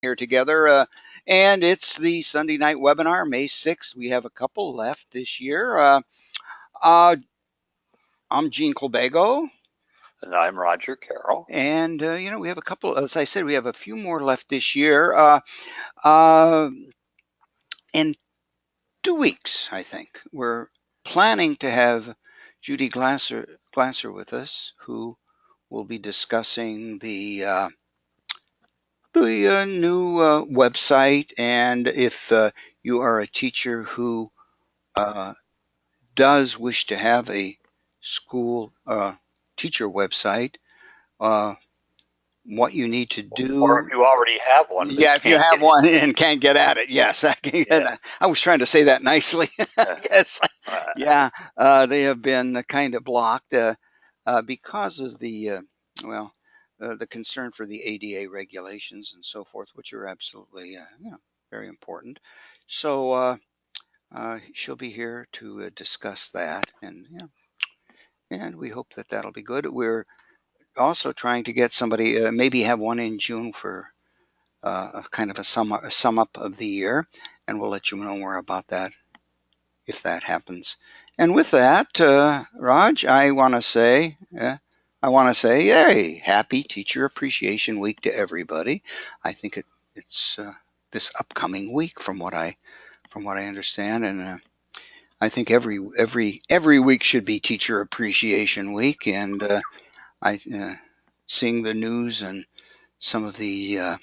here together. And it's the Sunday night webinar, May 6th. We have a couple left this year. Uh, I'm Gene Colbago. And I'm Roger Carroll. And, we have a couple, as I said, we have a few more left this year. In 2 weeks, I think, we're planning to have Judy Glasser with us, who will be discussing the new website, and if you are a teacher who uh, does wish to have a school teacher website, uh, what you need to Or do. if you already have one but Yeah, if you can't have get one and can't get at it, yes, I can get yeah. that. I was trying to say that nicely. Uh, Yes, uh, yeah, they have been kind of blocked because of well, the concern for the ADA regulations and so forth, which are absolutely, very important. So she'll be here to discuss that, and and we hope that that'll be good. We're also trying to get somebody, maybe have one in June for a kind of a sum up of the year, and we'll let you know more about that if that happens. And with that, Raj, I want to say, hey, happy Teacher Appreciation Week to everybody. I think it's this upcoming week, from what I understand, and I think every week should be Teacher Appreciation Week. And I seeing the news and some of the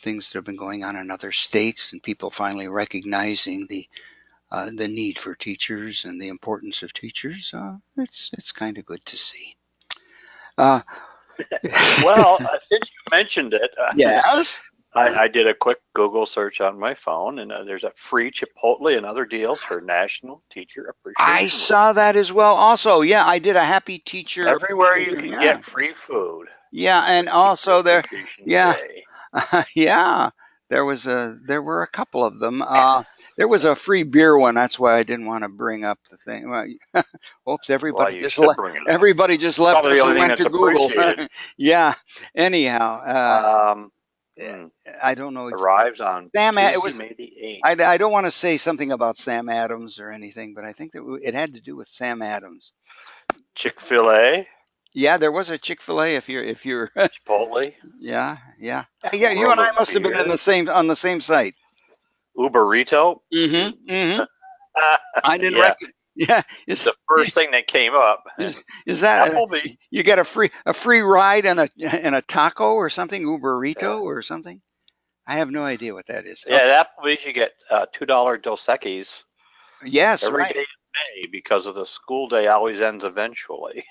things that have been going on in other states, and people finally recognizing the need for teachers and the importance of teachers. It's kind of good to see. Uh, well, since you mentioned it, yes, I did a quick Google search on my phone, and there's a free Chipotle and other deals for National Teacher Appreciation I Week. saw that as well. Also, yeah, I did a Happy Teacher Everywhere you Appreciation. can Yeah, get free food yeah, for and Teacher also there, Appreciation yeah, Day. yeah, there were a couple of them. There was a free beer one. That's why I didn't want to bring up the thing. Well, oops, Well, you should bring it up. everybody just left Probably us the and only thing went that's to Google. appreciated. Yeah. Anyhow, Um, eh, hmm, I don't know exactly. arrives on It Tuesday, was. May the 8th. I don't want to say something about Sam Adams or anything, but I think that it had to do with Sam Adams. Chick-fil-A, Yeah, there was a Chick-fil-A if you're Chipotle, yeah, yeah. Yeah, you and World I of must have been in Beer, on the same site. Uberito. Mm-hmm. Mm-hmm. I didn't Yeah, reckon. Yeah, the first thing that came up. is that Applebee. you get a free ride and a taco or something, Yeah, Uberito or something? I have no idea what that is. yeah. Okay. At Applebee's you get $2 Dos Equis Yes, every right. day in May because of the school day always ends eventually.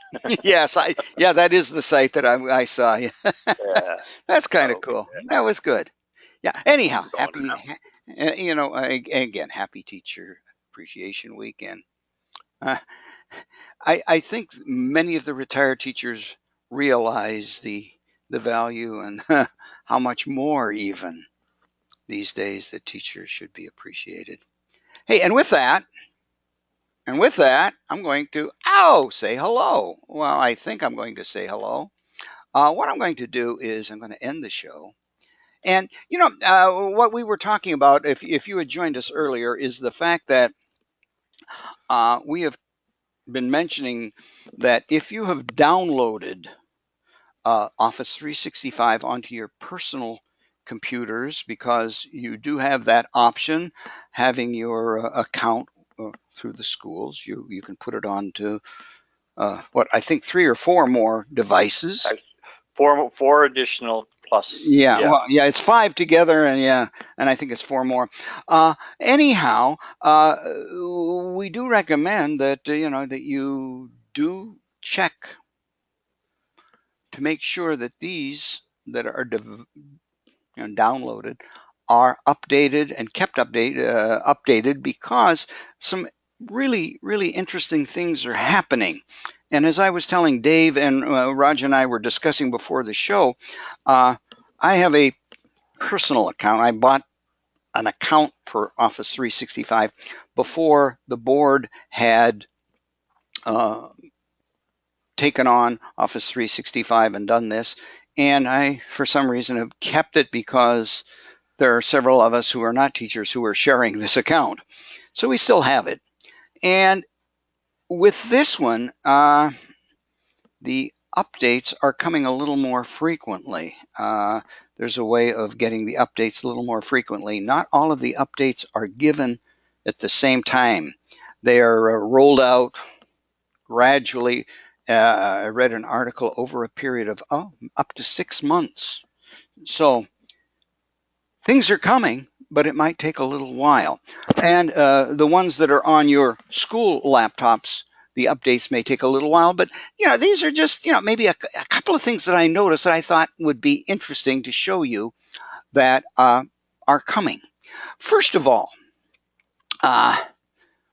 Yes, yeah, that is the site that I saw. Yeah. Yeah. That's kind of So cool. That was good. Yeah. Anyhow, I'm going to again, happy Teacher Appreciation Weekend. Uh, I think many of the retired teachers realize the value and how much more even these days that teachers should be appreciated. Hey, and with that, I'm going to say hello. Well, I think I'm going to say hello. What I'm going to do is I'm going to end the show. And what we were talking about, if you had joined us earlier, is the fact that we have been mentioning that if you have downloaded Office 365 onto your personal computers, because you do have that option, having your account through the schools, you can put it onto what I think 3 or 4 more devices. four additional plus. Yeah, Yeah. well, yeah, it's 5 together, and yeah, and I think it's 4 more. Anyhow, we do recommend that that you do check to make sure that these that are downloaded are updated and kept updated, because some really interesting things are happening. And as I was telling Dave, and Raj and I were discussing before the show, I have a personal account. I bought an account for Office 365 before the board had uh, taken on Office 365 and done this and I, for some reason, have kept it because there are several of us who are not teachers who are sharing this account. So we still have it. And with this one, the updates are coming a little more frequently. There's a way of getting the updates a little more frequently. Not all of the updates are given at the same time. They are rolled out gradually. I read an article over a period of up to 6 months. So things are coming, but it might take a little while. And the ones that are on your school laptops, the updates may take a little while, but these are just maybe a couple of things that I noticed that I thought would be interesting to show you that are coming. First of all,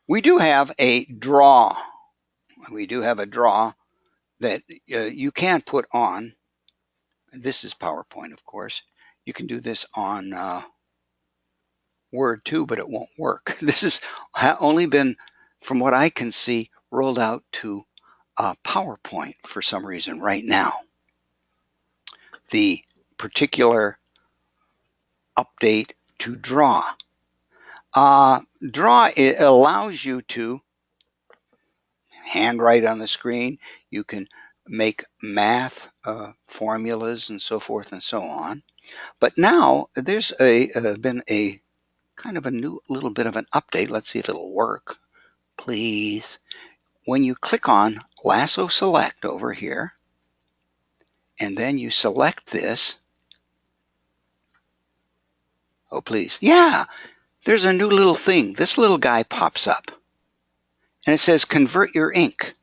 we do have a draw. We do have a draw that you can put on. This is PowerPoint, of course. You can do this on Word too, but it won't work. This has only been, from what I can see, rolled out to PowerPoint for some reason right now. The particular update to Draw. Draw, it allows you to handwrite on the screen. You can make math formulas and so forth and so on. But now there's been a kind of a new little bit of an update. Let's see if it'll work, please. When you click on Lasso Select over here, and then you select this, oh please, yeah, there's a new little thing. This little guy pops up, and it says convert your ink.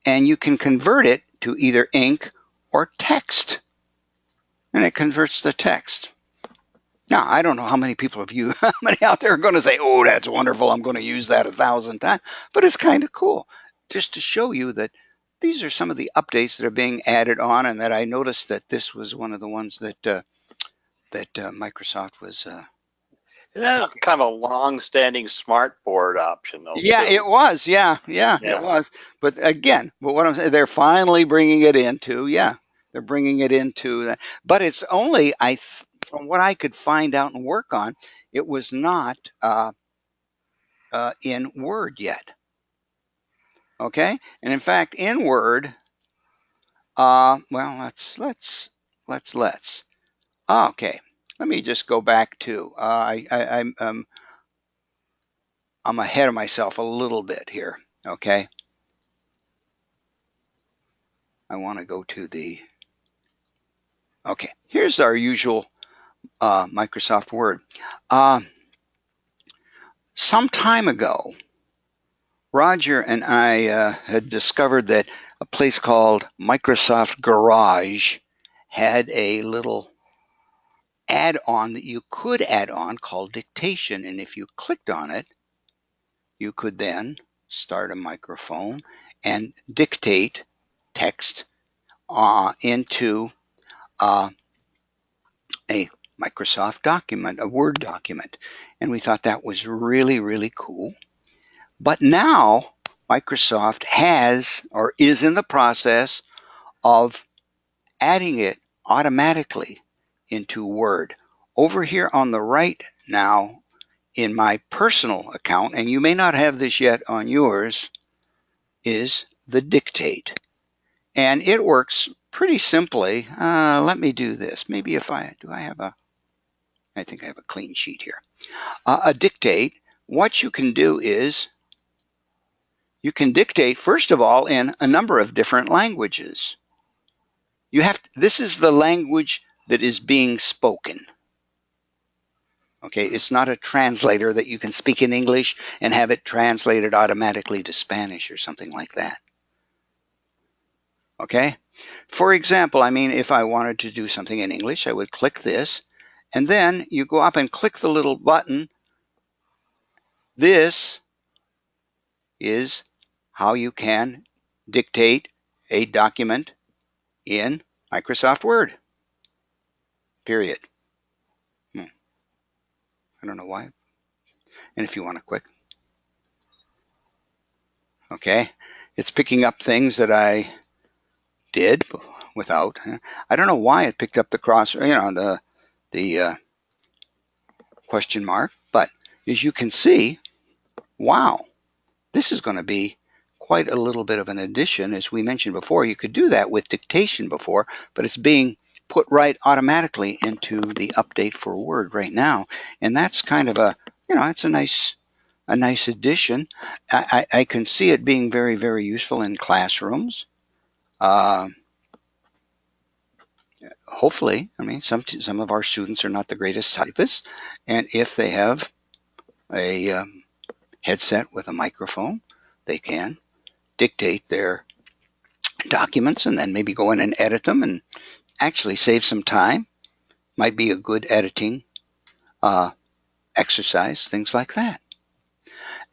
And you can convert it to either ink or text, and it converts the text. Now, I don't know how many people of you, how many out there are going to say, oh, that's wonderful, I'm going to use that 1,000 times, but it's kind of cool just to show you that these are some of the updates that are being added on, and that I noticed that this was one of the ones that Microsoft was. Yeah, kind of a long-standing smart board option, though. Yeah, too. it was. Yeah, it was. But again, what I'm saying, they're finally bringing it into. Yeah, they're bringing it into that. But it's only, from what I could find out and work on, it was not in Word yet. Okay, and in fact, in Word, well, let's. Okay, let me just go back to. I'm ahead of myself a little bit here. Okay, I want to go to the. Okay, here's our usual Microsoft Word. Some time ago, Roger and I had discovered that a place called Microsoft Garage had a little add-on that you could add on called dictation. And if you clicked on it, you could then start a microphone and dictate text into a Microsoft document, a Word document. And we thought that was really, really cool. But now Microsoft has, or is in the process of, adding it automatically into Word. Over here on the right now, in my personal account, and you may not have this yet on yours, is the dictate. And it works pretty simply. Let me do this. Maybe if I have a, I think I have a clean sheet here. A dictate, what you can do is you can dictate, first of all, in a number of different languages. This is the language that is being spoken. Okay, it's not a translator that you can speak in English and have it translated automatically to Spanish or something like that. Okay, for example, I mean, if I wanted to do something in English, I would click this, and then you go up and click the little button. This is how you can dictate a document in Microsoft Word. Period. I don't know why. And if you want to quick. Okay, it's picking up things that I did without. I don't know why it picked up the cross, the question mark, but as you can see, wow, this is going to be quite a little bit of an addition. As we mentioned before, you could do that with dictation before, but it's being put right automatically into the update for Word right now. And that's kind of it's a nice addition. I can see it being very, very useful in classrooms. Hopefully, I mean, some of our students are not the greatest typists, and if they have a headset with a microphone, they can dictate their documents and then maybe go in and edit them and actually save some time. Might be a good editing exercise, things like that.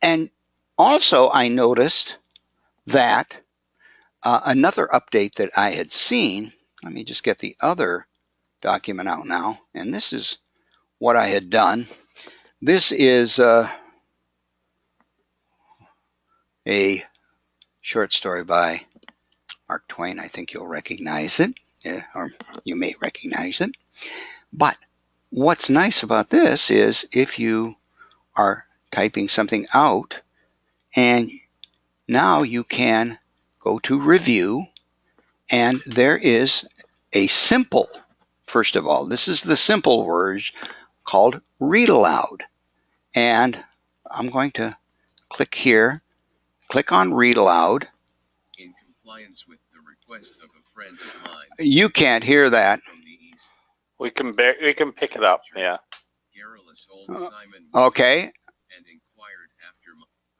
And also, I noticed that another update that I had seen, let me just get the other document out now, and this is what I had done. This is a short story by Mark Twain. I think you'll recognize it, or you may recognize it. But what's nice about this is if you are typing something out and now you can go to review, and there is a simple, first of all, this is the simple version called read aloud. And I'm going to click here, click on read aloud. In compliance with the request of a friend of mine. You can't hear that. We can pick it up, yeah. Garrulous old Simon. Okay. And inquired after.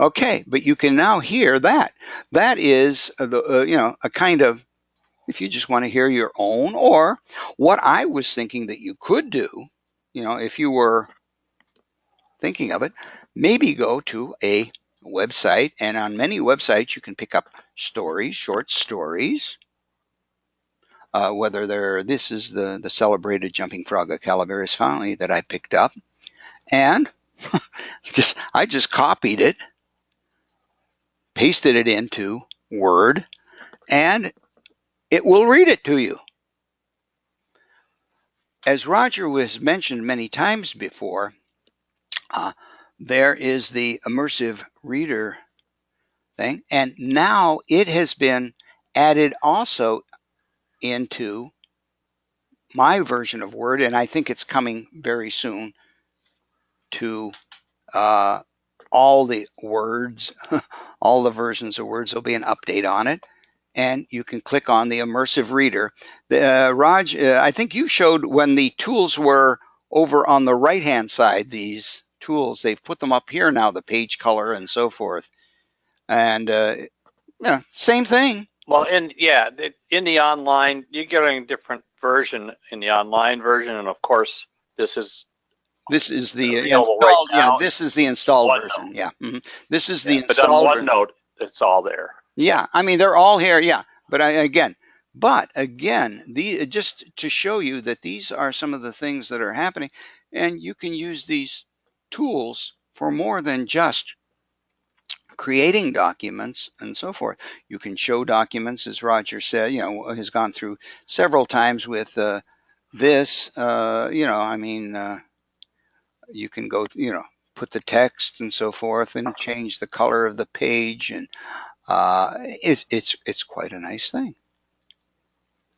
Okay, but you can now hear that. That is a kind of, if you just want to hear your own, or what I was thinking that you could do, if you were thinking of it, maybe go to a website, and on many websites you can pick up stories, short stories. Whether this is the celebrated Jumping Frog of Calaveras Fountain that I picked up, and I just copied it, pasted it into Word, and it will read it to you. As Roger was mentioned many times before, there is the immersive reader thing, and now it has been added also into my version of Word, and I think it's coming very soon to all the words, all the versions of Words. There'll be an update on it, and you can click on the immersive reader. Raj, I think you showed when the tools were over on the right-hand side, these tools, they've put them up here now, the page color and so forth. And same thing. Well, in the online, you're getting a different version in the online version, and of course, this is the available installed. right now. Yeah, this is the installed OneNote. version. Yeah, this is the but installed on OneNote, it's all there. Yeah, I mean they're all here. Yeah, but again, just to show you that these are some of the things that are happening, and you can use these tools for more than just creating documents and so forth. You can show documents, as Roger said, has gone through several times with this. You can go, put the text and so forth, and change the color of the page, and it's quite a nice thing.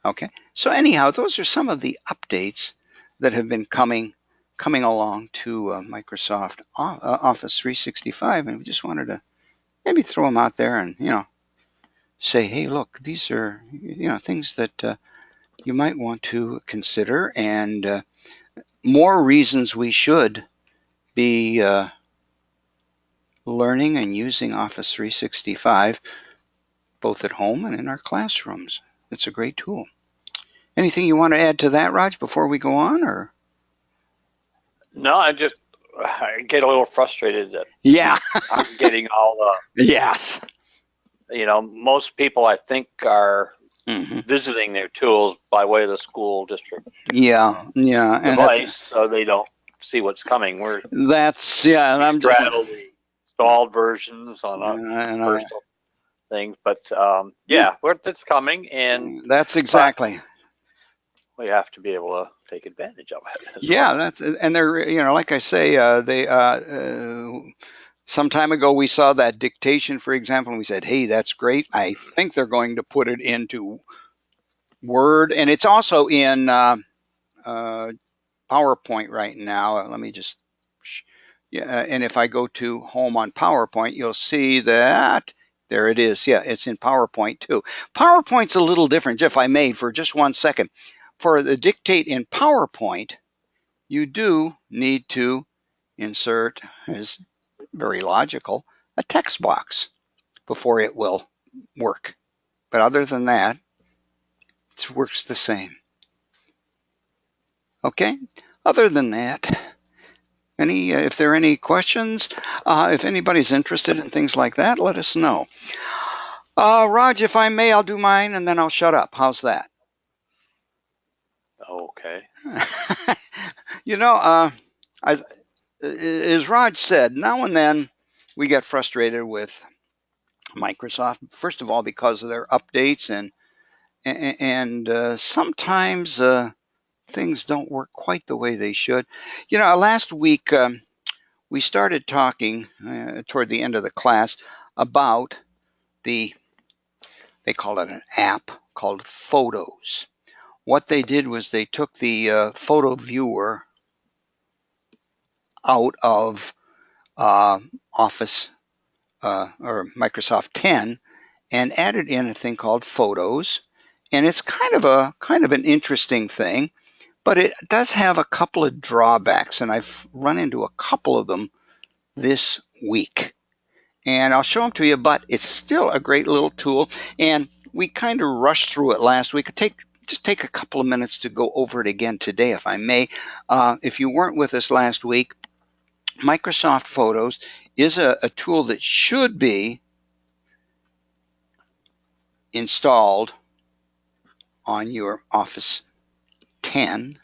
Okay, so anyhow, those are some of the updates that have been coming along to Microsoft Office 365, and we just wanted to maybe throw them out there and say, hey, look, these are things that you might want to consider, and more reasons we should be learning and using Office 365 both at home and in our classrooms. It's a great tool. Anything you want to add to that, Raj, before we go on, or? No, I get a little frustrated that I'm getting all the yes. Most people I think are visiting their tools by way of the school district. Device, so they don't see what's coming. And I'm straddle the installed versions on a personal. things. But it's coming, and That's exactly. we have to be able to take advantage of it as Yeah, well. that's, and they're, like I say, some time ago we saw that dictation, for example, and we said, hey, that's great. I think they're going to put it into Word, and it's also in PowerPoint right now. Let me just, and if I go to home on PowerPoint, you'll see that there it is. Yeah, it's in PowerPoint too. PowerPoint's a little different, if I may, for just 1 second. For the dictate in PowerPoint, you do need to insert, as very logical, a text box before it will work. But other than that, it works the same. Okay? Other than that, if there are any questions, if anybody's interested in things like that, let us know. Raj, if I may, I'll do mine and then I'll shut up. How's that? Okay. As Raj said, now and then we get frustrated with Microsoft. First of all, because of their updates, and sometimes things don't work quite the way they should. Last week we started talking toward the end of the class about they call it an app called Photos. What they did was they took the photo viewer out of Office or Microsoft 10 and added in a thing called Photos. And it's kind of an interesting thing, but it does have a couple of drawbacks, and I've run into a couple of them this week. And I'll show them to you, but it's still a great little tool. And we kind of rushed through it last week. Just take a couple of minutes to go over it again today, if I may. If you weren't with us last week, Microsoft Photos is a tool that should be installed on your Office 10.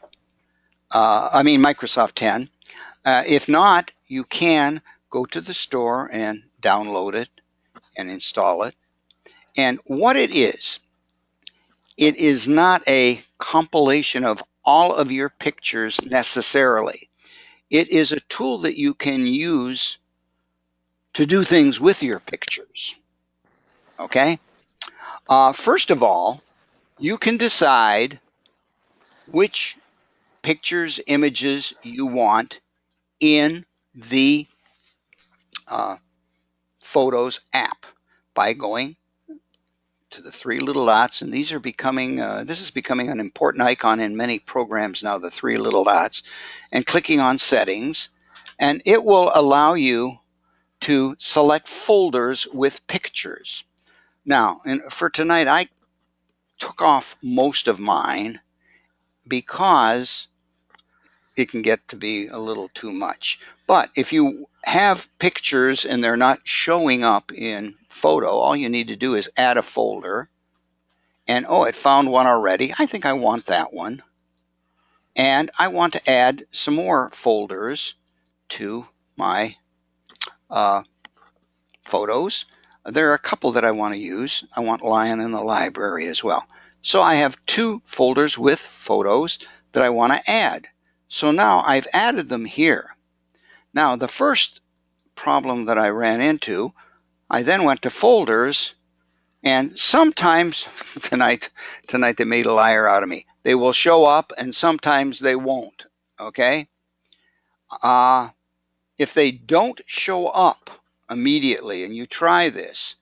Microsoft 10. If not, you can go to the store and download it and install it. And what it is not a compilation of all of your pictures necessarily. It is a tool that you can use to do things with your pictures. Okay? First of all, you can decide which pictures, images you want in the Photos app by going to the three little dots, and these are becoming this is becoming an important icon in many programs now, the three little dots, and clicking on Settings, and it will allow you to select folders with pictures. Now, for tonight, I took off most of mine because it can get to be a little too much. But if you have pictures and they're not showing up in Photo, all you need to do is add a folder. And it found one already. I think I want that one. And I want to add some more folders to my photos. There are a couple that I want to use. I want Lion in the library as well. So I have two folders with photos that I want to add. So now I've added them here. Now the first problem that I ran into, I then went to folders, and sometimes tonight they made a liar out of me. They will show up and sometimes they won't. Okay? If they don't show up immediately and you try this,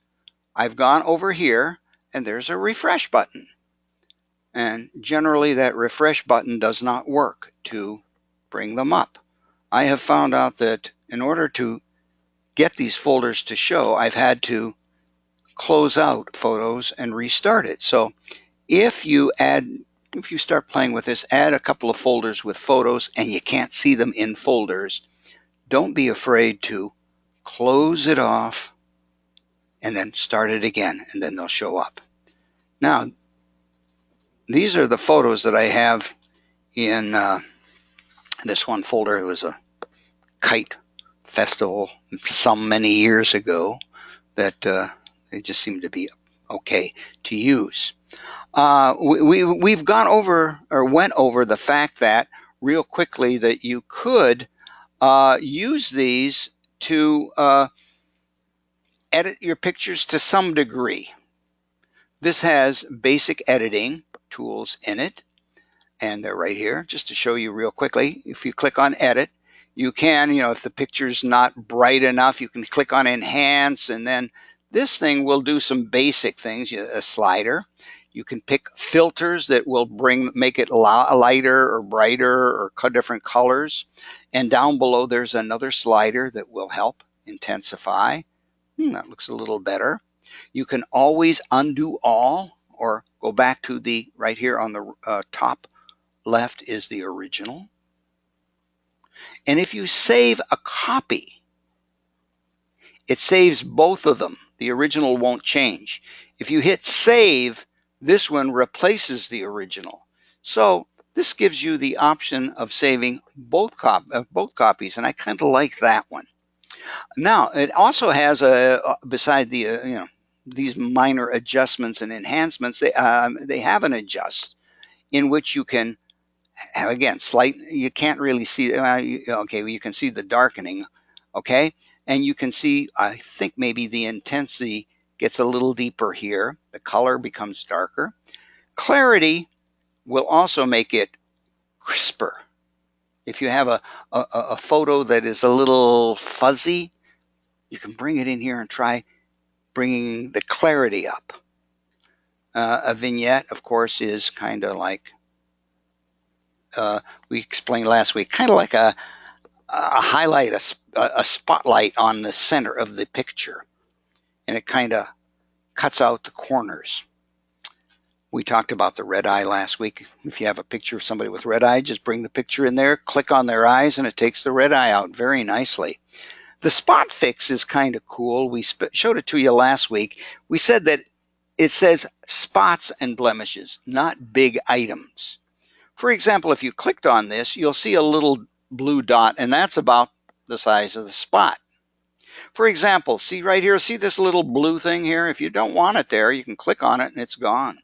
I've gone over here and there's a refresh button. And generally that refresh button does not work to bring them up. I have found out that in order to get these folders to show, I've had to close out Photos and restart it. So if you start playing with this, add a couple of folders with photos and you can't see them in folders, don't be afraid to close it off and then start it again, and then they'll show up. Now, these are the photos that I have in this one folder. It was a kite festival some many years ago that They just seem to be okay to use. We've gone over or went over the fact that real quickly that you could use these to edit your pictures to some degree. This has basic editing tools in it, and they're right here just to show you real quickly. If you click on edit, you can, if the picture's not bright enough, you can click on enhance, and then this thing will do some basic things, a slider. You can pick filters that will make it lighter or brighter or different colors. And down below, there's another slider that will help intensify. That looks a little better. You can always undo all or go back to the right here on the top left is the original. And if you save a copy, it saves both of them. The original won't change. If you hit save, this one replaces the original. So this gives you the option of saving both copies, and I kind of like that one. Now, it also has beside the these minor adjustments and enhancements, they have an adjust in which you can have, again, you can't really see, okay, well, you can see the darkening, okay? And you can see, I think maybe the intensity gets a little deeper here. The color becomes darker. Clarity will also make it crisper. If you have a photo that is a little fuzzy, you can bring it in here and try bringing the clarity up. A vignette, of course, is kind of like, we explained last week, kind of like a highlight, a spotlight on the center of the picture, and it kind of cuts out the corners. We talked about the red eye last week. If you have a picture of somebody with red eye, just bring the picture in there, click on their eyes, and it takes the red eye out very nicely. The spot fix is kind of cool. We showed it to you last week. We said that it says spots and blemishes, not big items. For example, if you clicked on this, you'll see a little blue dot, and that's about the size of the spot. For example, see right here, see this little blue thing here? If you don't want it there, you can click on it and it's gone.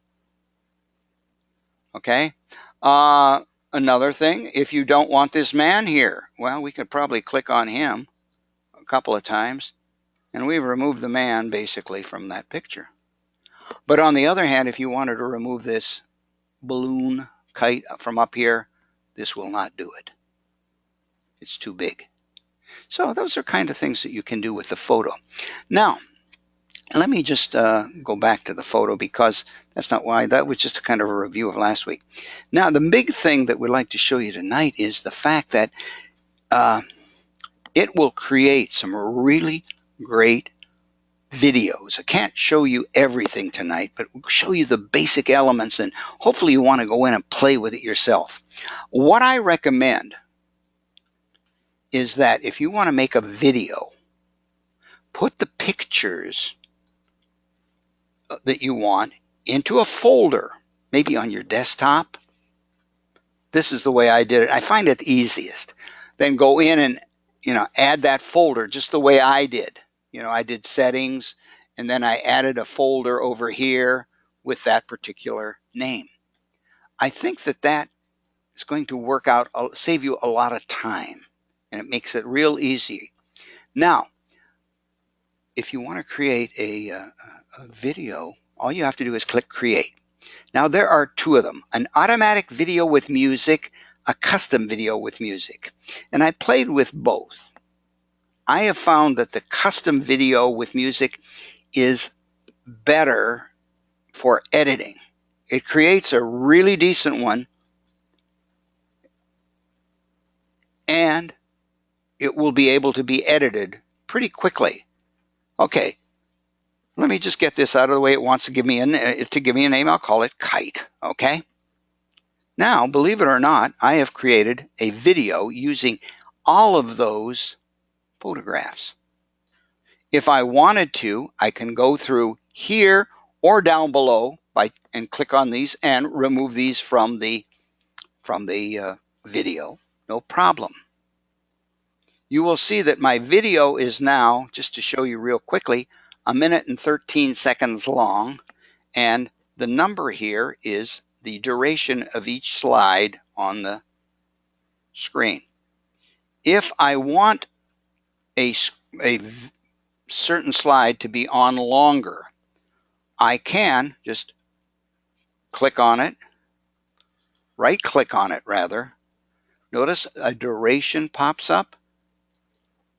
Okay? Another thing, if you don't want this man here, well, we could probably click on him a couple of times, and we've removed the man basically from that picture. But on the other hand, if you wanted to remove this balloon kite from up here, this will not do it. It's too big. So those are kind of things that you can do with the photo. Now, let me just go back to the photo, because that's not why, that was just a kind of a review of last week. Now, the big thing that we'd like to show you tonight is the fact that it will create some really great videos. I can't show you everything tonight, but we'll show you the basic elements, and hopefully you want to go in and play with it yourself. What I recommend is that if you want to make a video, put the pictures that you want into a folder, maybe on your desktop. This is the way I did it. I find it the easiest. Then go in and add that folder just the way I did. I did settings, and then I added a folder over here with that particular name. I think that is going to work out, save you a lot of time, and it makes it real easy. Now, if you want to create a video, all you have to do is click create. Now, there are two of them, an automatic video with music, a custom video with music, and I played with both. I have found that the custom video with music is better for editing. It creates a really decent one, and it will be able to be edited pretty quickly. Okay, let me just get this out of the way. It wants to give me a name. I'll call it Kite. Okay. Now, believe it or not, I have created a video using all of those photographs. If I wanted to, I can go through here or down below and click on these and remove these from the video. No problem. You will see that my video is now, just to show you real quickly, 1 minute and 13 seconds long, and the number here is the duration of each slide on the screen. If I want a certain slide to be on longer, I can just click on it, right click on it rather. Notice a duration pops up.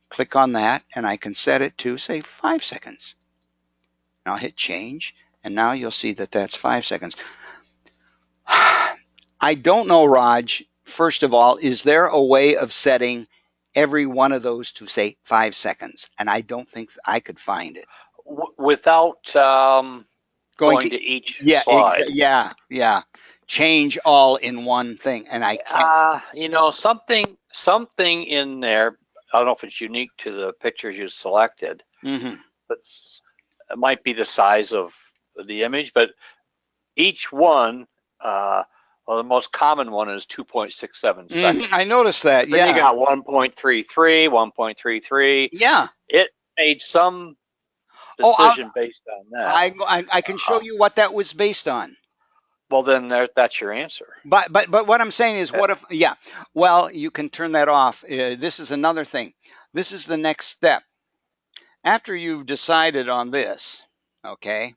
Click on that and I can set it to, say, 5 seconds. And I'll hit change, and now you'll see that that's 5 seconds. I don't know, Raj, first of all, is there a way of setting every one of those to, say, 5 seconds? And I don't think I could find it. Without going to each slide. Yeah. Change all in one thing, and I can't. You know, something in there. I don't know if it's unique to the pictures you selected, but it might be the size of the image. But each one, well, the most common one is 2.67 seconds. I noticed that. Then you got 1.33, 1.33. Yeah. It made some decision based on that. I can show you what that was based on. Well, then that's your answer. But what I'm saying is, what if? Yeah. Well, you can turn that off. This is another thing. This is the next step. After you've decided on this, okay,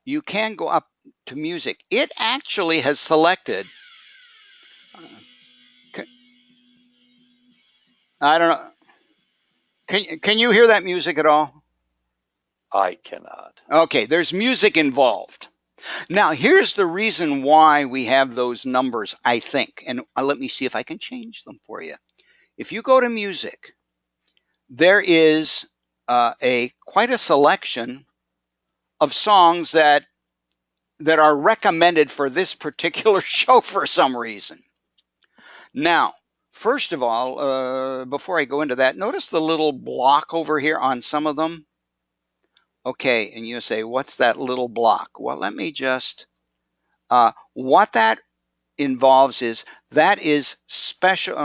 you can go up to music. It actually has selected. I don't know. Can you hear that music at all? I cannot. Okay, there's music involved. Now, here's the reason why we have those numbers, I think. And let me see if I can change them for you. If you go to music, there is quite a selection of songs that are recommended for this particular show for some reason. Now, first of all, before I go into that, notice the little block over here on some of them. Okay, and you say, what's that little block? Well, let me just, what that involves is, that is special,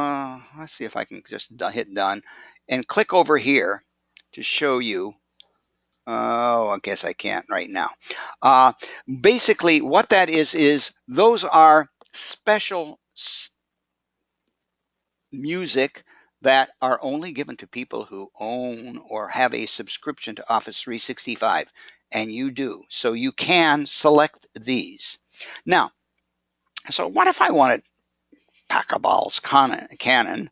let's see if I can just hit done, and click over here to show you. Oh, I guess I can't right now. Basically, what that is those are special music that are only given to people who own or have a subscription to Office 365, and you do. So you can select these. Now, so what if I wanted Pachelbel's canon?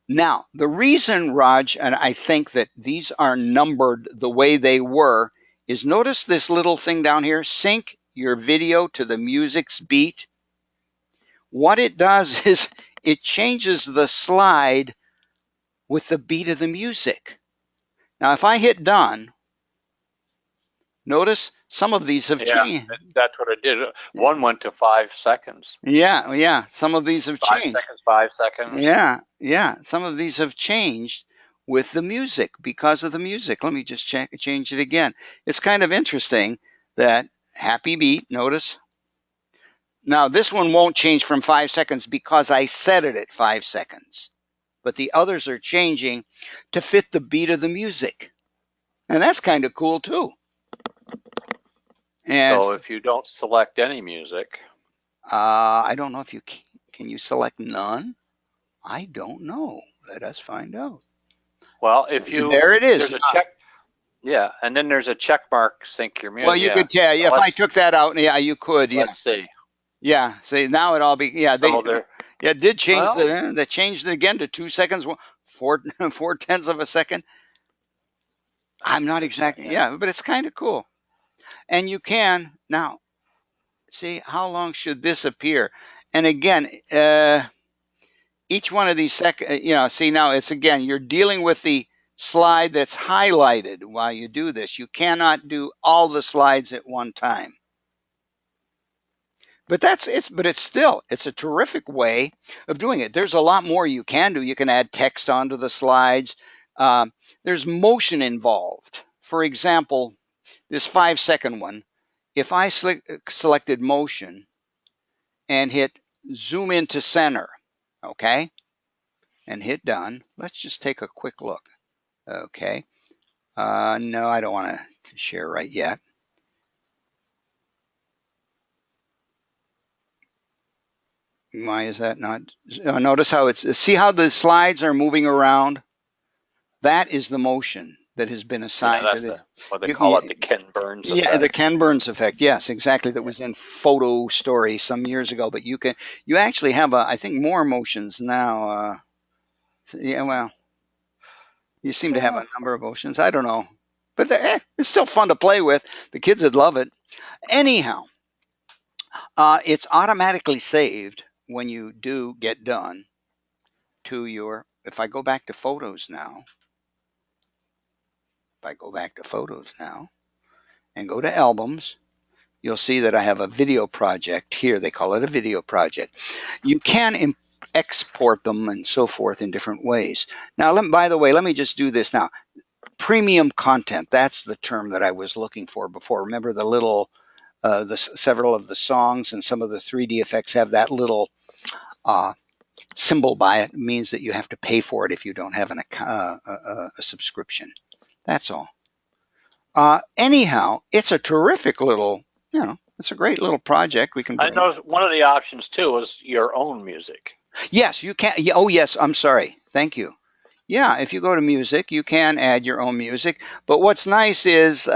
Now, the reason, Raj, and I think that these are numbered the way they were, is notice this little thing down here, sync your video to the music's beat. What it does is it changes the slide with the beat of the music. Now, if I hit done, notice some of these have changed. That's what it did. One went to 5 seconds. Yeah. Some of these have changed. 5 seconds. Yeah. Some of these have changed with the music, because of the music. Let me just change it again. It's kind of interesting that happy beat, notice. Now, this one won't change from 5 seconds because I set it at 5 seconds. But the others are changing to fit the beat of the music. And that's kind of cool too. And so if you don't select any music, I don't know if you can you select none? I don't know. Let us find out. Well, if you there it is. There's a check. Yeah, and then there's a check mark. Sync your music. Well, you could tell. Yeah, if I took that out, yeah, you could. Yeah. Let's see. Yeah. See, now it all be. Yeah. It did change. Well, they changed it again to 2 seconds, 4/10 of a second. I'm not exactly. Yeah, but it's kind of cool. And you can now see how long should this appear. And again, each one of these see now it's again, you're dealing with the slide that's highlighted while you do this. You cannot do all the slides at one time. But it's a terrific way of doing it. There's a lot more you can do. You can add text onto the slides. There's motion involved. For example, this 5-second one, if I selected motion and hit zoom into center, okay, and hit done, let's just take a quick look, okay. No, I don't want to share right yet. Why is that not? Notice how see how the slides are moving around? That is the motion that has been assigned to the. What they call it, the Ken Burns effect. Yeah, the Ken Burns effect. Yes, exactly. That was in Photo Story some years ago. But you actually have I think more motions now. Yeah, well, you seem to have a number of motions. I don't know, but it's still fun to play with. The kids would love it. Anyhow, it's automatically saved when you do get done to your. If I go back to photos now, and go to albums, you'll see that I have a video project here. They call it a video project. You can export them and so forth in different ways. Now, by the way, let me just do this now. Premium content, that's the term that I was looking for before. Remember the little, several of the songs and some of the 3D effects have that little symbol by it. It means that you have to pay for it if you don't have a subscription. That's all. Anyhow, it's a terrific little, it's a great little project. We can. I know one of the options too was your own music. Yes, you can. Yeah, oh, yes. I'm sorry. Thank you. Yeah, if you go to music, you can add your own music. But what's nice is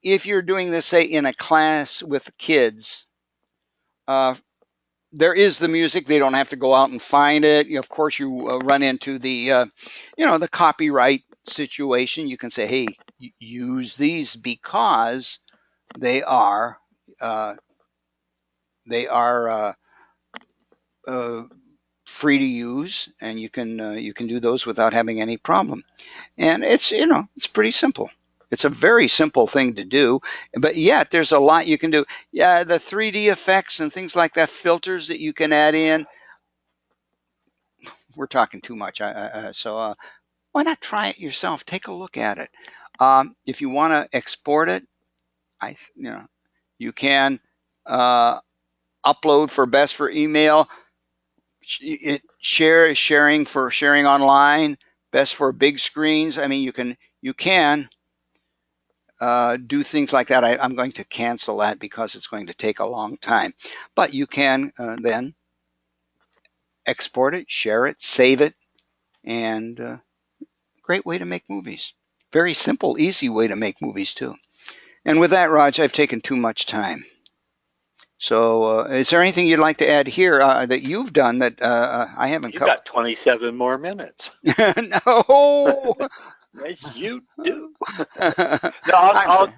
if you're doing this, say, in a class with kids, there is the music. They don't have to go out and find it. Of course, you run into the, the copyright situation. You can say, hey, use these because they are free to use, and you can do those without having any problem. And it's it's pretty simple. It's a very simple thing to do, but yet there's a lot you can do. Yeah, the 3D effects and things like that, filters that you can add in. We're talking too much, so why not try it yourself? Take a look at it. If you want to export it, you can upload for best for email. Sharing for sharing online, best for big screens. I mean, you can do things like that. I'm going to cancel that because it's going to take a long time. But you can then export it, share it, save it, and great way to make movies. Very simple, easy way to make movies too. And with that, Raj, I've taken too much time. So is there anything you'd like to add here that you've done that I haven't covered? You've got 27 more minutes. No. Yes, you do. No, I'll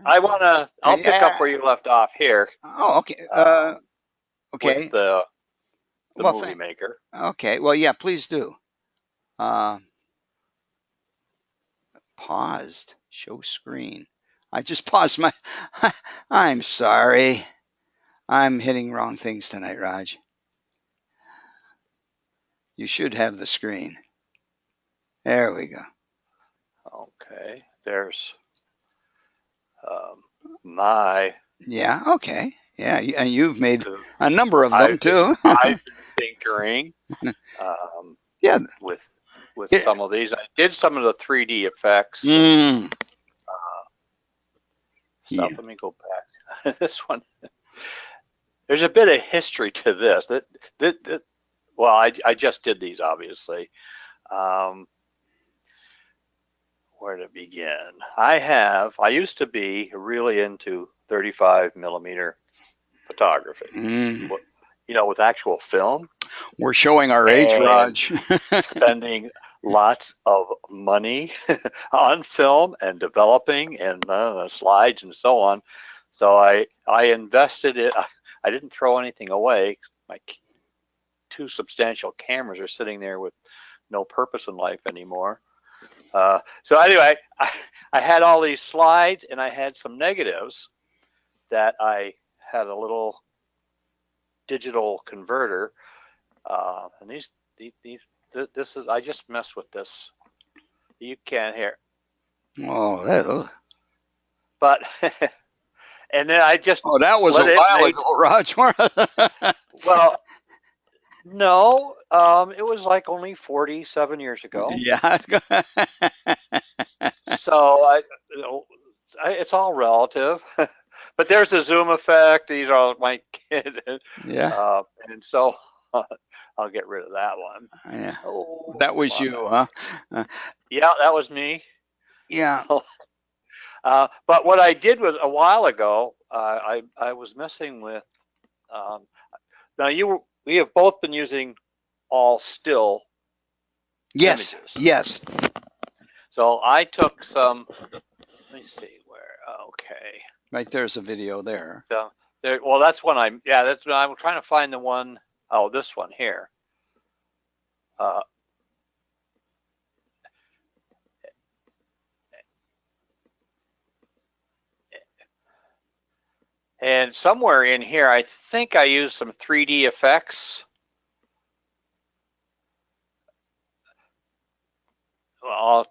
pick up where you left off here. Oh, okay. Okay. With the movie maker. Okay. Well, yeah, please do. Paused. Show screen. I just paused my. I'm sorry. I'm hitting wrong things tonight, Raj. You should have the screen. There we go. Okay, there's my. Yeah, okay. Yeah, and you've made a number of them too. I've been tinkering yeah. with some of these. I did some of the 3D effects. Stuff. Yeah. Let me go back. This one. There's a bit of history to this. Well, I just did these, obviously. Where to begin? I used to be really into 35 millimeter photography. With actual film. We're showing our age, Raj. Spending lots of money on film and developing and slides and so on. So I invested it. I didn't throw anything away. My two substantial cameras are sitting there with no purpose in life anymore. So anyway, I had all these slides and I had some negatives that I had a little digital converter. And this is, I just messed with this. You can't hear. Oh, but, and then I just. Oh, that was a while ago, Raj. Well, no, it was like only 47 years ago. Yeah. So it's all relative. But there's a zoom effect, my kid, Yeah. and so I'll get rid of that one. Yeah. Oh, That was come you, on. huh? Yeah, that was me. Yeah. But what I did was a while ago, I was messing with. Now we have both been using all still Yes. images. Yes. So I took some. Let me see where. Okay. Right there's a video there. So there. Well, that's when that's when I'm trying to find the one. Oh, this one here. And somewhere in here, I think I used some 3D effects. Well,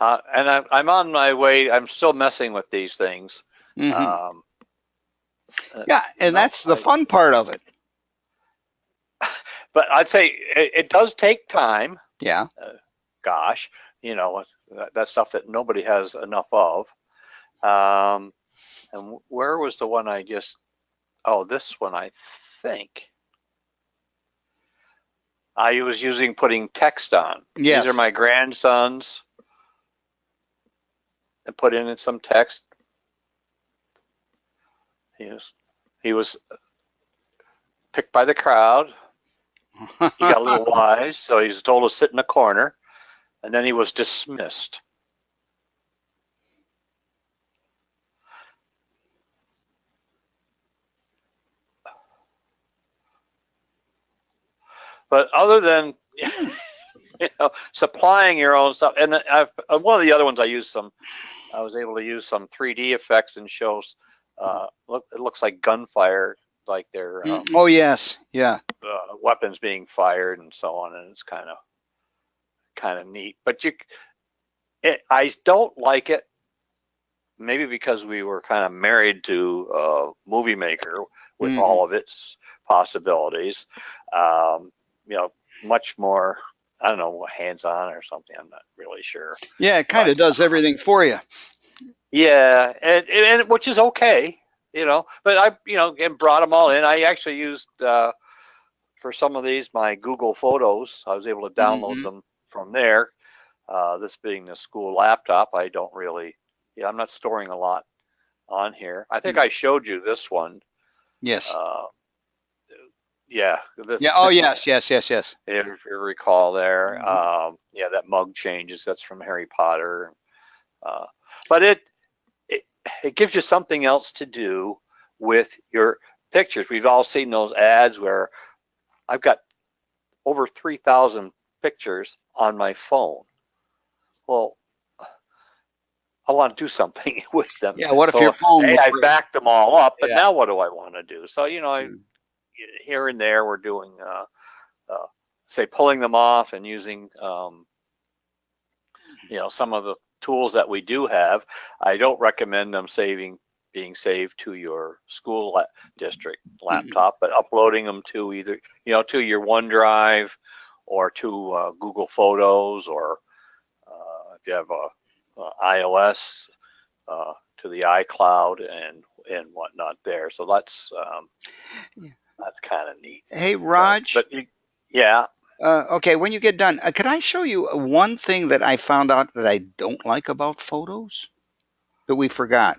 and I'm on my way. I'm still messing with these things. Mm-hmm. Yeah, and no, that's the fun part of it. But I'd say it does take time. Yeah. Gosh, that stuff that nobody has enough of. And where was the one I just? Oh, this one I think. I was putting text on. Yes. These are my grandsons. And put in some text. He was picked by the crowd. He got a little wise, so he was told to sit in a corner, and then he was dismissed. But other than supplying your own stuff, and one of the other ones I was able to use some 3D effects and shows. It looks like gunfire, like they're oh yes, yeah, weapons being fired and so on, and it's kind of neat. But I don't like it. Maybe because we were kind of married to Movie Maker with all of its possibilities. Much more, I don't know, hands-on or something. I'm not really sure. Yeah, it kind of does everything for you. Yeah, and which is okay, But I, again, brought them all in. I actually used for some of these my Google Photos. I was able to download them from there. This being the school laptop, I don't really. I'm not storing a lot on here. I think I showed you this one. Yes. Yeah. Yeah. Oh, yes. If you recall there. That mug changes. That's from Harry Potter. But it gives you something else to do with your pictures. We've all seen those ads where I've got over 3,000 pictures on my phone. Well, I want to do something with them. Yeah, what if your phone? Hey, I backed them all up, but now what do I want to do? So here and there we're doing, say, pulling them off and using, some of the tools that we do have. I don't recommend them being saved to your school district laptop, but uploading them to either to your OneDrive or to Google Photos, or if you have a iOS to the iCloud and whatnot there. So that's kind of neat. Hey, Raj. Yeah. Okay, when you get done, can I show you one thing that I found out that I don't like about photos that we forgot?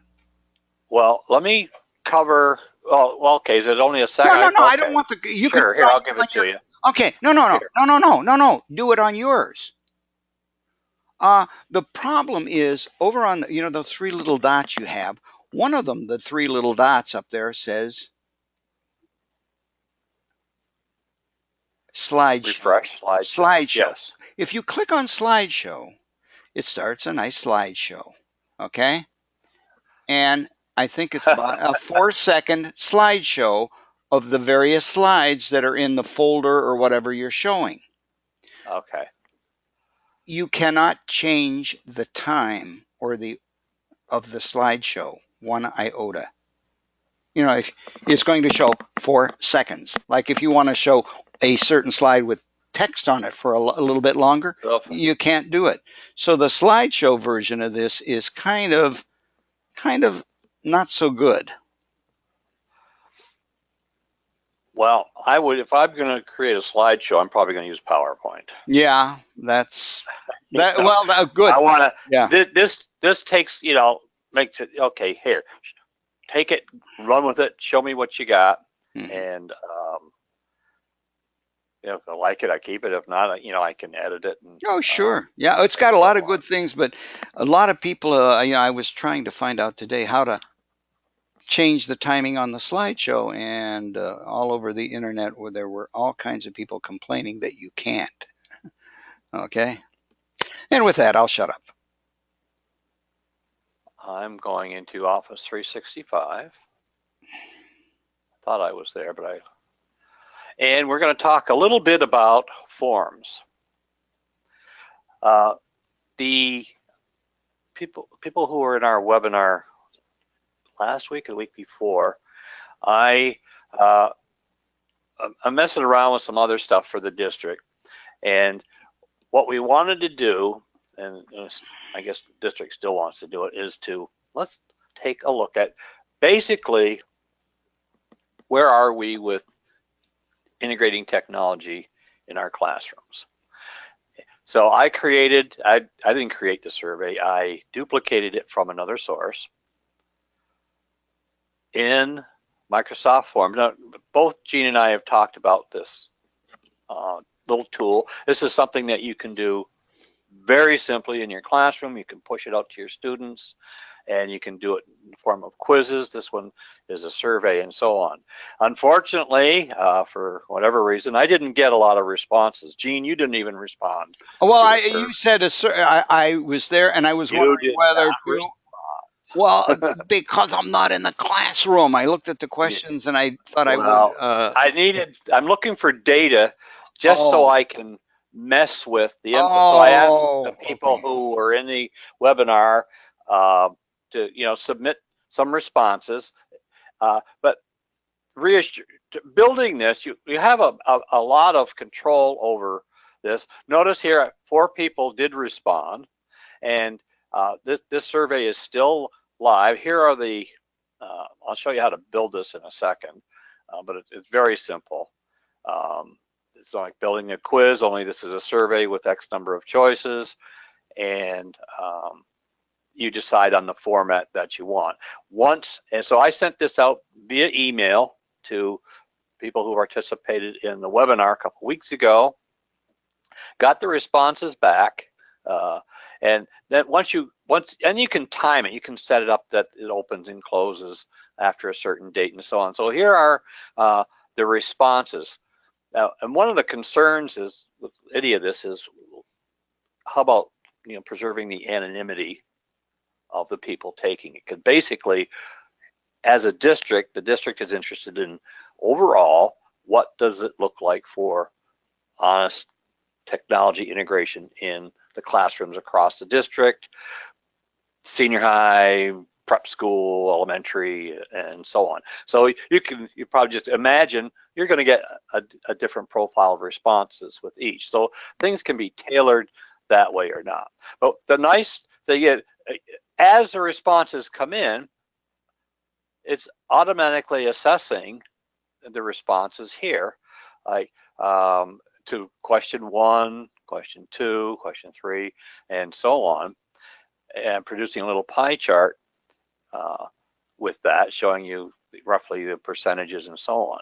Well, let me cover. Well, okay. There's only a second. No, okay. I don't want the. You sure, can. Here, I'll give it to you. Okay. No. Do it on yours. The problem is over on the three little dots you have. One of them, the three little dots up there, says slideshow. Refresh slideshow. Yes. If you click on slideshow, it starts a nice slideshow. Okay. And I think it's about a 4-second slideshow of the various slides that are in the folder or whatever you're showing. Okay. You cannot change the time of the slideshow 1 iota. If it's going to show 4 seconds. Like if you want to show a certain slide with text on it for a little bit longer, you can't do it. So the slideshow version of this is kind of not so good. Well, I would, if I'm going to create a slideshow, I'm probably going to use PowerPoint. Yeah, that's that. You know, Well, good. I want to. Yeah. This takes, makes it okay. Here, take it, run with it. Show me what you got, and if I like it, I keep it. If not, I can edit it. And, oh, sure. Yeah, it's got a lot of good things, but a lot of people. I was trying to find out today how to change the timing on the slideshow, and all over the internet where there were all kinds of people complaining that you can't. Okay. And with that, I'll shut up. I'm going into Office 365. Thought I was there, but and we're going to talk a little bit about forms. The people who were in our webinar last week or the week before, I'm messing around with some other stuff for the district, and what we wanted to do, and I guess the district still wants to do it, is let's take a look at basically where are we with integrating technology in our classrooms. So I didn't create the survey, I duplicated it from another source in Microsoft Forms. Now, both Gene and I have talked about this little tool. This is something that you can do very simply in your classroom. You can push it out to your students, and you can do it in the form of quizzes. This one is a survey and so on. Unfortunately, for whatever reason, I didn't get a lot of responses. Gene, you didn't even respond. Well, you said I was there, and I was wondering whether to. Well, because I'm not in the classroom. I looked at the questions and I thought I would. I'm looking for data just so I can mess with the input. So I asked the people who were in the webinar to submit some responses. But building this, you have a lot of control over this. Notice here, 4 people did respond, and this survey is still live. Here are I'll show you how to build this in a second, but it's very simple. It's not like building a quiz, only this is a survey with X number of choices, and you decide on the format that you want. And so I sent this out via email to people who participated in the webinar a couple weeks ago, got the responses back, and then and you can time it. You can set it up that it opens and closes after a certain date and so on. So here are the responses. Now, and one of the concerns is with any of this is, how about preserving the anonymity of the people taking it? Because basically, as a district, the district is interested in overall, what does it look like for honest technology integration in the classrooms across the district, senior high, prep school, elementary, and so on. So you probably just imagine you're going to get a different profile of responses with each. So things can be tailored that way or not. But the nice thing is, as the responses come in, it's automatically assessing the responses here, like to question 1, question 2, question 3, and so on, and producing a little pie chart with that, showing you roughly the percentages and so on.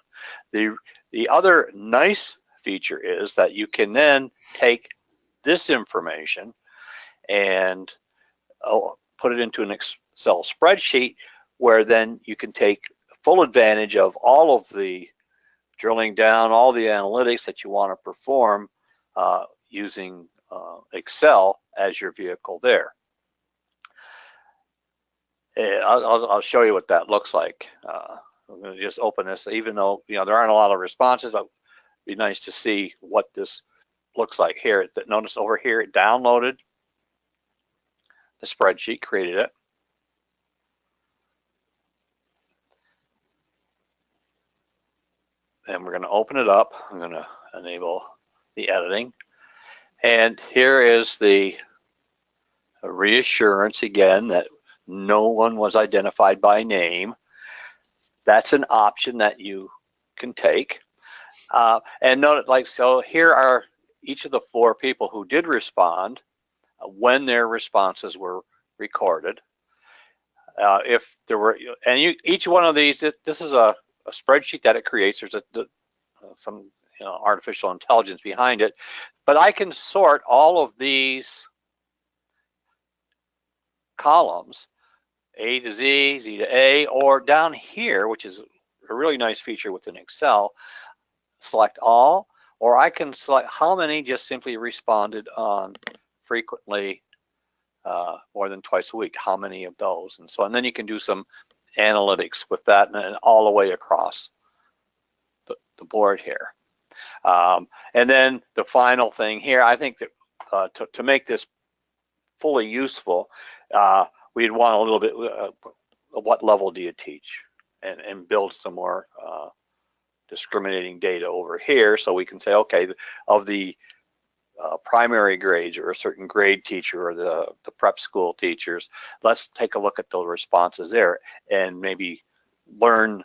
The other nice feature is that you can then take this information and put it into an Excel spreadsheet, where then you can take full advantage of all of the drilling down, all the analytics that you want to perform using Excel as your vehicle there. I'll show you what that looks like. I'm going to just open this, even though there aren't a lot of responses, but it'd be nice to see what this looks like here. Notice over here it downloaded the spreadsheet, created it. And we're going to open it up. I'm going to enable the editing. And here is the reassurance again that no one was identified by name. That's an option that you can take. And note, like, so here are each of the 4 people who did respond when their responses were recorded. If there were, and each one of these, this is a spreadsheet that it creates. There's some artificial intelligence behind it, but I can sort all of these columns, A to Z, Z to A, or down here, which is a really nice feature within Excel, select all, or I can select how many just simply responded on frequently, more than twice a week, how many of those, and so on. And then you can do some analytics with that, and all the way across the board here. And then the final thing here, I think that to make this fully useful, we'd want a little bit, what level do you teach? And build some more discriminating data over here, so we can say, okay, of the primary grades, or a certain grade teacher, or the prep school teachers, let's take a look at the responses there and maybe learn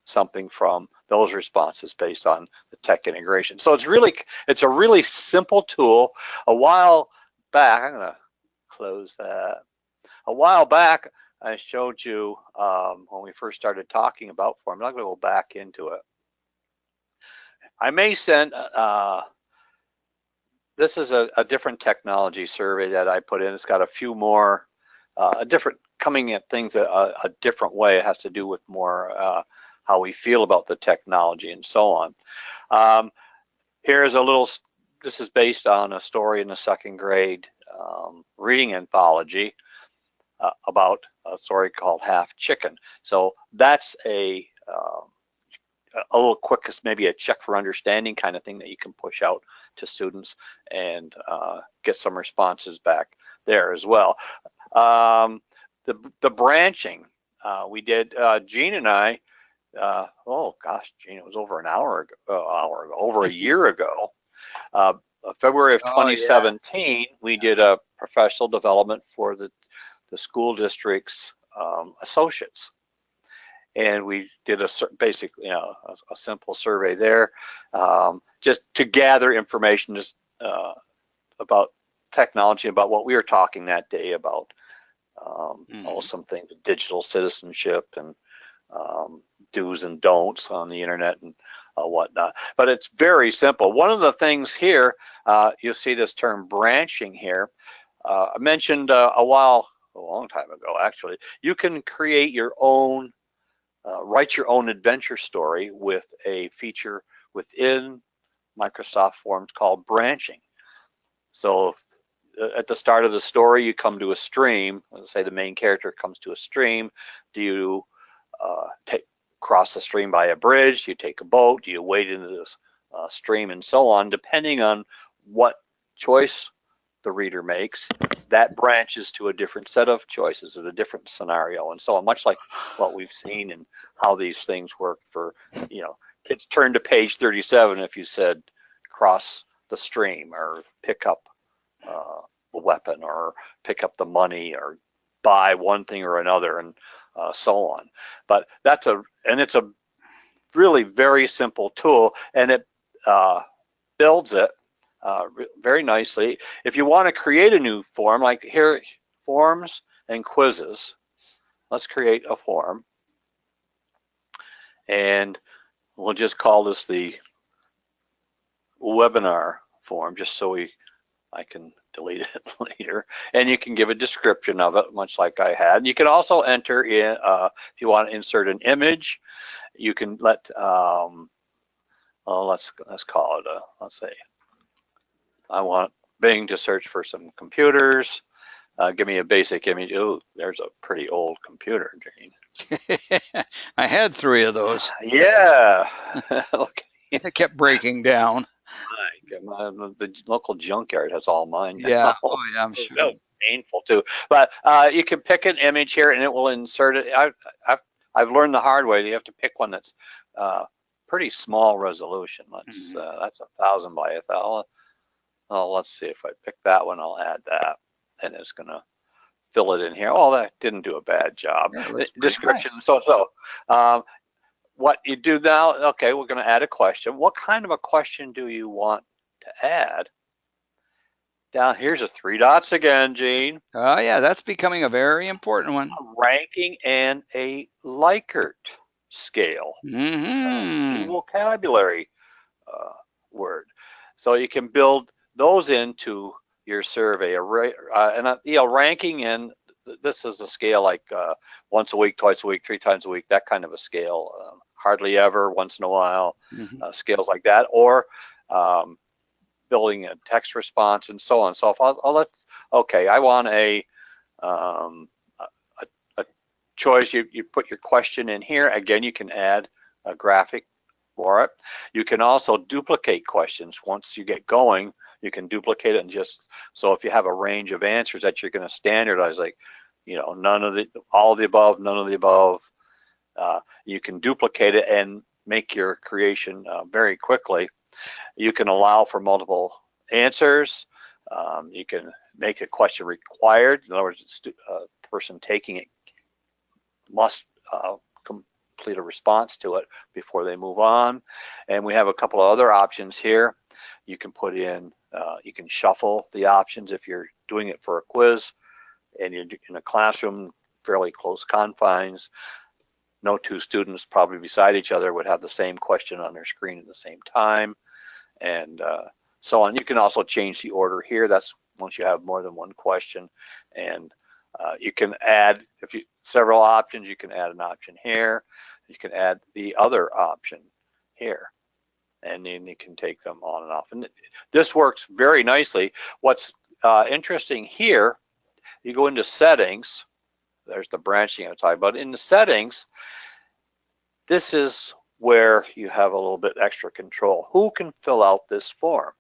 something from those responses based on the tech integration. So it's a really simple tool. A while back, I'm gonna close that. A while back, I showed you when we first started talking about forms. I'm not going to go back into it. I may send, this is a different technology survey that I put in. It's got a few more, coming at things a different way. It has to do with more how we feel about the technology and so on. Here's a little, this is based on a story in the 2nd grade reading anthology about a story called Half Chicken. So that's a little quick, maybe a check for understanding kind of thing that you can push out to students and get some responses back there as well. The branching, we did, Gene and I, oh gosh, Gene, it was over an hour ago, over a year ago. February of 2017, we did a professional development for the school district's associates, and we did a simple survey there, just to gather information just about technology, about what we were talking that day about, some things, digital citizenship and do's and don'ts on the internet and whatnot. But it's very simple. One of the things here, you'll see this term branching here. I mentioned a long time ago, actually, you can create your own, write your own adventure story with a feature within Microsoft Forms called branching. So at the start of the story, you come to a stream. Let's say the main character comes to a stream. Do you cross the stream by a bridge? Do you take a boat? Do you wade into this stream, and so on? Depending on what choice the reader makes, that branches to a different set of choices at a different scenario, and so on, much like what we've seen and how these things work for, kids turn to page 37 if you said cross the stream, or pick up the weapon, or pick up the money, or buy one thing or another, and so on. But it's a really very simple tool, and it builds it very nicely. If you want to create a new form, like here, forms and quizzes, let's create a form, and we'll just call this the webinar form, just so I can delete it later, and you can give a description of it, much like I had. You can also enter in, if you want to insert an image, you can let, let's call it let's say, I want Bing to search for some computers. Give me a basic image. Oh, there's a pretty old computer, Gene. I had 3 of those. Yeah. Okay. They kept breaking down. The local junkyard has all mine now. Yeah. Oh yeah, I'm sure. So painful too. But you can pick an image here, and it will insert it. I've learned the hard way. You have to pick one that's pretty small resolution. Let's that's 1,000 by 1,000. Oh, let's see, if I pick that one, I'll add that, and it's gonna fill it in here. Oh, that didn't do a bad job. Yeah, Description, nice. so. What you do now, okay, we're gonna add a question. What kind of a question do you want to add? Down here's a 3 dots again, Gene. Oh yeah, that's becoming a very important one. A ranking and a Likert scale. New vocabulary word. So you can build those into your survey. Ranking, and this is a scale like once a week, twice a week, 3 times a week, that kind of a scale. Hardly ever, once in a while, scales like that, or building a text response and so on. So if I want a choice. You put your question in here. Again, you can add a graphic for it. You can also duplicate questions. Once you get going, you can duplicate it, and just, so if you have a range of answers that you're going to standardize, like, all of the above, none of the above, you can duplicate it and make your creation very quickly. You can allow for multiple answers. You can make a question required. In other words, a person taking it must complete a response to it before they move on. And we have a couple of other options here. You can put in, you can shuffle the options if you're doing it for a quiz and you're in a classroom, fairly close confines. No two students probably beside each other would have the same question on their screen at the same time, and so on. You can also change the order here. That's once you have more than one question. And you can add, if you several options, you can add an option here. You can add the other option here, and then you can take them on and off. And this works very nicely. What's interesting here, you go into settings. There's the branching I'm talking about. In the settings, this is where you have a little bit extra control. Who can fill out this form?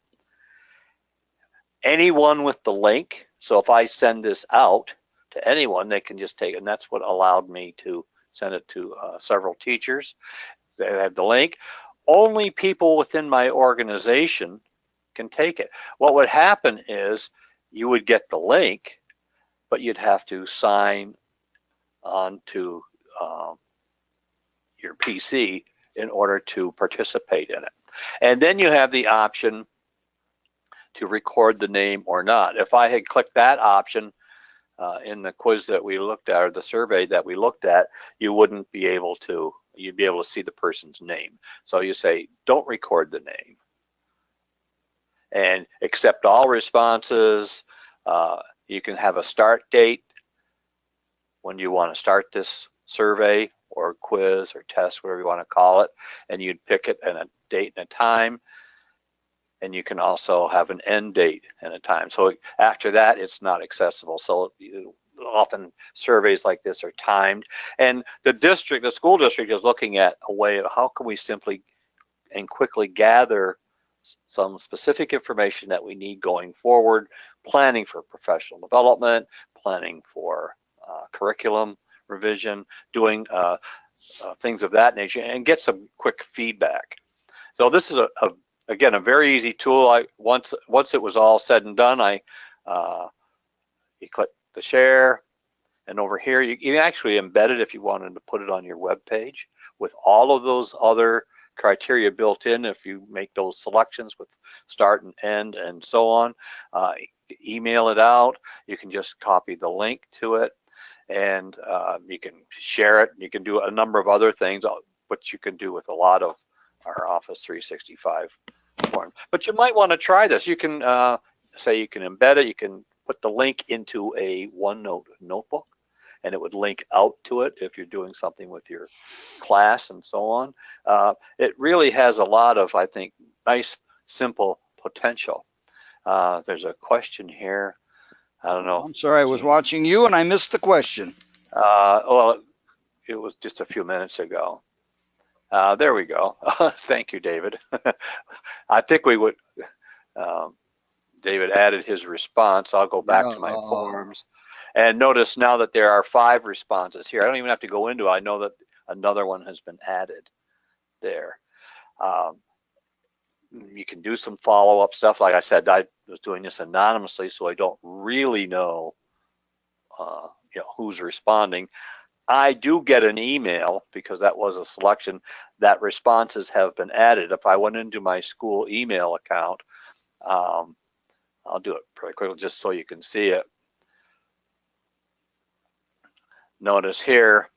Anyone with the link. So if I send this out to anyone, they can just take it. And that's what allowed me to send it to several teachers. They have the link. Only people within my organization can take it. What would happen is you would get the link, but you'd have to sign onto your PC in order to participate in it. And then you have the option to record the name or not. If I had clicked that option in the quiz that we looked at, or the survey that we looked at, you wouldn't be able to, you'd be able to see the person's name. So you say, don't record the name. And accept all responses. You can have a start date when you want to start this survey or quiz or test, whatever you want to call it, and you'd pick it and a date and a time. And you can also have an end date and a time. So after that, it's not accessible. So often surveys like this are timed. And the school district is looking at a way of how can we simply and quickly gather some specific information that we need going forward, planning for professional development, planning for curriculum revision, doing things of that nature, and get some quick feedback. So this is again, a very easy tool. Once it was all said and done, you click the share, and over here you can actually embed it if you wanted to put it on your web page with all of those other criteria built in. If you make those selections with start and end and so on, email it out. You can just copy the link to it, and you can share it. You can do a number of other things, which you can do with a lot of our Office 365 forms. But you might want to try this. You can say you can embed it. You can put the link into a OneNote notebook, and it would link out to it if you're doing something with your class and so on. It really has a lot of, I think, nice, simple potential. There's a question here. I don't know. I'm sorry, I was watching you and I missed the question. Well, it was just a few minutes ago. There we go. Thank you, David. I think we would, David added his response. I'll go back to my forms. And notice now that there are 5 responses here. I don't even have to go into it. I know that another one has been added there. You can do some follow-up stuff. Like I said, I was doing this anonymously, so I don't really know, who's responding. I do get an email, because that was a selection, that responses have been added. If I went into my school email account, I'll do it pretty quickly just so you can see it. Notice here,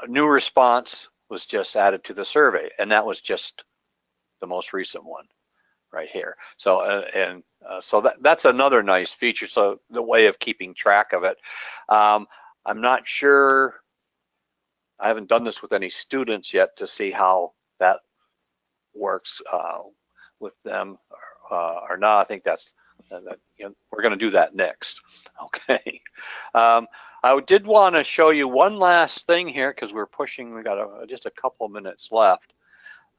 new response was just added to the survey, and that was just the most recent one right here. So so that's another nice feature. So the way of keeping track of it. I'm not sure, I haven't done this with any students yet to see how that works with them or not. I think that's we're going to do that next. Okay. I did want to show you one last thing here, because we're pushing. We got just a couple minutes left.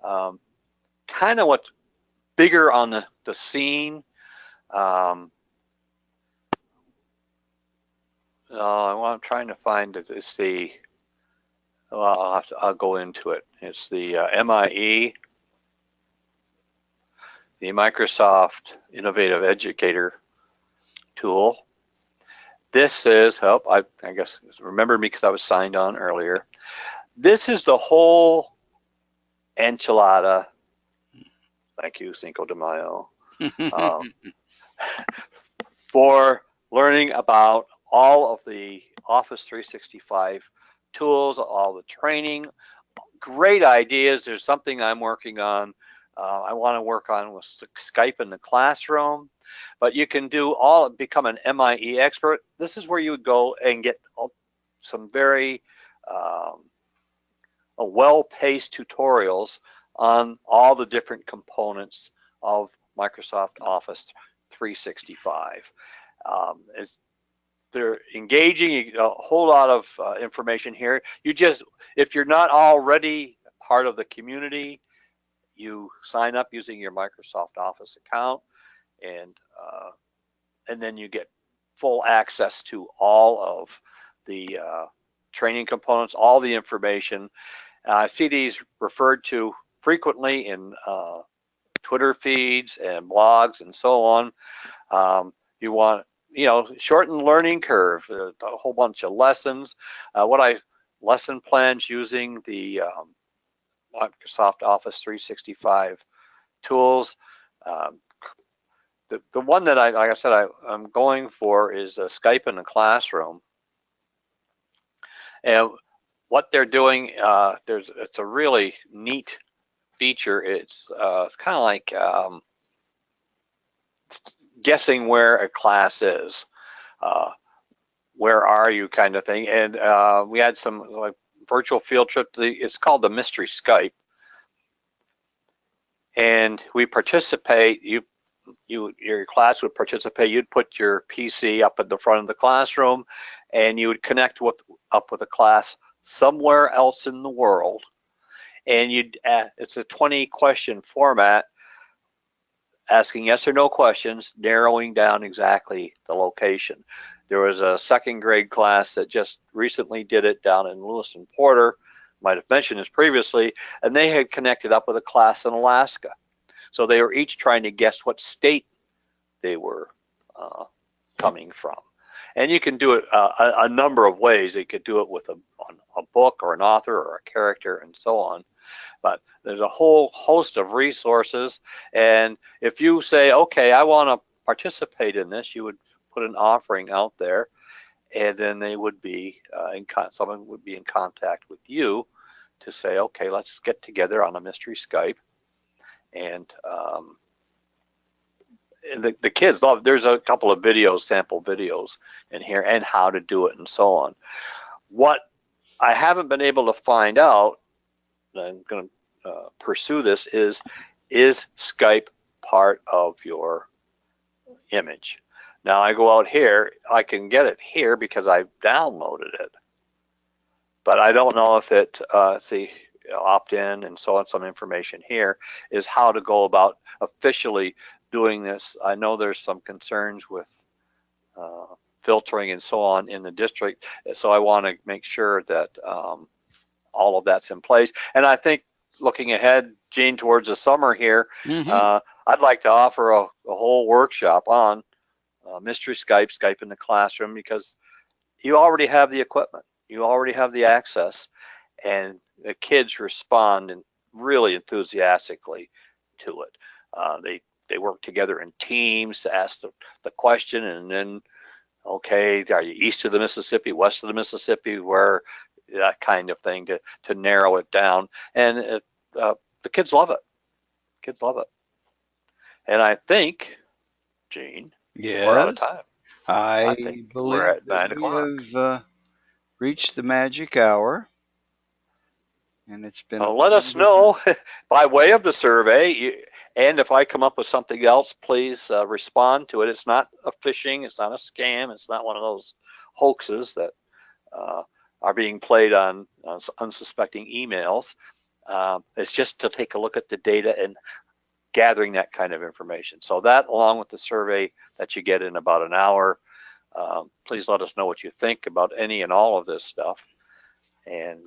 Kind of what's bigger on the scene. I'm trying to find it. It's the, well, I'll go into it. It's the MIE, the Microsoft Innovative Educator tool. This is, I guess, remember me because I was signed on earlier. This is the whole enchilada. Thank you, Cinco de Mayo. For learning about all of the Office 365 tools, all the training, great ideas. There's something I'm working on. I want to work on with Skype in the classroom, but you can do become an MIE expert. This is where you would go and get some very well-paced tutorials on all the different components of Microsoft Office 365. They're engaging, a whole lot of information here. If you're not already part of the community, you sign up using your Microsoft Office account, and then you get full access to all of the training components, all the information. I see these referred to frequently in Twitter feeds and blogs and so on. You want, shorten learning curve, a whole bunch of lessons. Lesson plans using the Microsoft Office 365 tools. The one that like I said, I'm going for is Skype in the classroom. And what they're doing, it's a really neat feature. It's kind of like guessing where a class is. Where are you kind of thing. And we had some like virtual field trip. It's called the Mystery Skype. And we participate, your class would participate. You'd put your PC up at the front of the classroom, and you would connect up with a class somewhere else in the world. And it's a 20-question format, asking yes or no questions, narrowing down exactly the location. There was a second grade class that just recently did it down in Lewis and Porter, might have mentioned this previously, and they had connected up with a class in Alaska. So they were each trying to guess what state they were coming from. And you can do it a number of ways. You could do it with a book or an author or a character and so on. But there's a whole host of resources. And if you say, okay, I want to participate in this, you would put an offering out there, and then they would be someone would be in contact with you to say, okay, let's get together on a mystery Skype. And the kids love. There's a couple of videos, sample videos in here, and how to do it and so on. What I haven't been able to find out, and I'm going to pursue this, is Skype part of your image? Now I go out here, I can get it here because I've downloaded it, but I don't know if it, see, opt-in and so on, some information here is how to go about officially doing this. I know there's some concerns with filtering and so on in the district, so I want to make sure that all of that's in place. And I think looking ahead, Gene, towards the summer here, Mm-hmm. I'd like to offer a whole workshop on Mystery Skype in the classroom, because you already have the equipment, you already have the access, and the kids respond and really enthusiastically to it. They work together in teams to ask the question, and then, okay, are you east of the Mississippi, west of the Mississippi, where, that kind of thing, to narrow it down. And the kids love it. Kids love it. And I think, Gene, we're out of Yes, time. I I think we're believe at that 9 we o'clock. have reached the magic hour, and it's been a Let us wonderful time. know by way of the survey. And if I come up with something else, please respond to it. It's not a phishing. It's not a scam. It's not one of those hoaxes that are being played on unsuspecting emails. It's just to take a look at the data and gathering that kind of information. So that, along with the survey that you get in about an hour, please let us know what you think about any and all of this stuff. And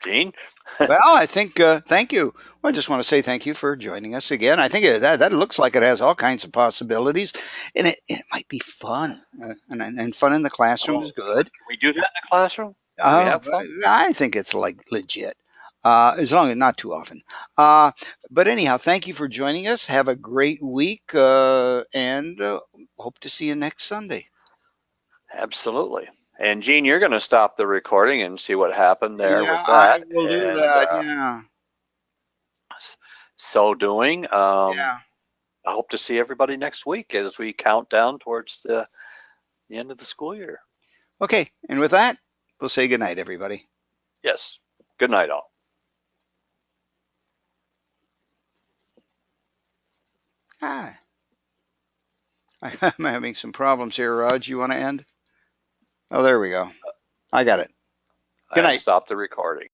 Gene? Well, I think, thank you. Well, I just want to say thank you for joining us again. I think that looks like it has all kinds of possibilities, and it might be fun. And fun in the classroom Oh, is good. can we do that in the classroom? Can we have fun? I think it's like legit, as long as not too often. But anyhow, thank you for joining us. Have a great week, and hope to see you next Sunday. Absolutely. And Gene, you're going to stop the recording and see what happened there Yeah, with I that. will do And that. Yeah, so doing, yeah. I hope to see everybody next week as we count down towards the end of the school year. Okay, and with that, we'll say goodnight, everybody. Yes. Good night, all. Hi. I'm having some problems here, Raj. You want to end? Oh, there we go. I got it. Good And night. stop the recording.